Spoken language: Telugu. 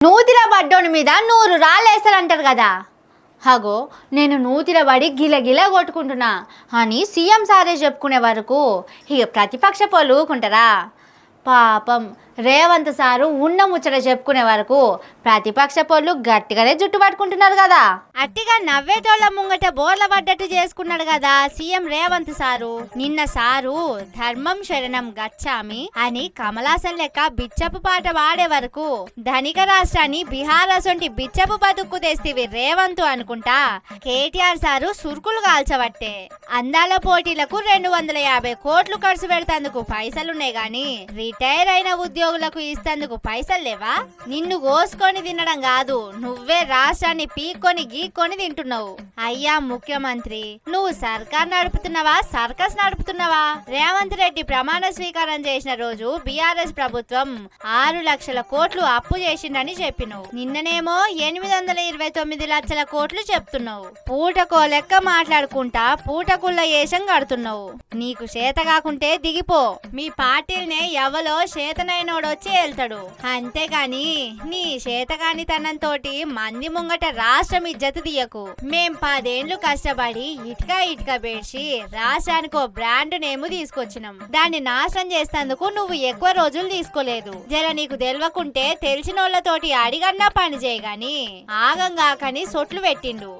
నూతిల బడ్డోని మీద 100 రాళ్ళేస్తారంటారు కదా. హగో నేను నూతిల పడి గిలగిల కొట్టుకుంటున్నా అని సీఎం సారే చెప్పుకునే వరకు ఇక ప్రతిపక్ష పోలు ఊకుంటారా? పాపం రేవంత్ సారు ఉన్న ముచ్చట చెప్పుకునే వరకు ప్రతిపక్ష పోళ్ళు గట్టిగానే జుట్టు పట్టుకుంటున్నారు కదా. అట్టిగా నవ్వేటోళ్ళ ముంగట బోర్ల పడ్డట్టు చేసుకున్నాడు కదా సీఎం రేవంత్ సారు. నిన్న సారు ధర్మం శరణం గచ్చామి అని కమలాసన్ లెక్క బిచ్చపు పాట వాడే వరకు ధనిక రాష్ట్రాన్ని బీహార్ అసొంటి బిచ్చపు బతుక్కు తెస్తివి రేవంత్ అనుకుంటా కేటీఆర్ సారు సురుకులు కాల్చబట్టే. అందాల పోటీలకు 250 కోట్లు ఖర్చు పెడతాందుకు పైసలున్నాయి గాని రిటైర్ అయిన ఉద్యోగులకు ఇస్తందుకు పైసలు లేవా? నిన్ను కోసుకొని తినడం కాదు, నువ్వే రాష్ట్రాన్ని పీక్కొని గీక్కొని తింటున్నావు. అయ్యా ముఖ్యమంత్రి, నువ్వు సర్కార్ నడుపుతున్నావా సర్కస్ నడుపుతున్నావా? రేవంత్ రెడ్డి ప్రమాణ స్వీకారం చేసిన రోజు బీఆర్ఎస్ ప్రభుత్వం 6 లక్షల కోట్లు అప్పు చేసిందని చెప్పినావు. నిన్ననేమో 829 లక్షల కోట్లు చెప్తున్నావు. పూటకో లెక్క మాట్లాడుకుంటా పూటకుళ్ళ ఏషం కడుతున్నావు. నీకు చేత కాకుంటే దిగిపో. మీ పార్టీలనే ఎవలో చేతనైనోడొచ్చి వెళ్తాడు, అంతేగాని నీ చేతగాని తనంతోటి మంది ముంగట రాష్ట్రం ఇజ్జతు తీయకు. మేం 10 ఏళ్లు కష్టపడి ఇటుక పేర్చి రాష్ట్రానికో బ్రాండ్ నేము తీసుకొచ్చినాం. దాన్ని నాశనం చేసేందుకు నువ్వు ఎక్కువ రోజులు తీసుకోలేదు. జర నీకు తెలవకుంటే తెలిసినోళ్లతోటి అడిగన్నా పని చేయగాని ఆగంగాకని సొట్లు పెట్టిండు.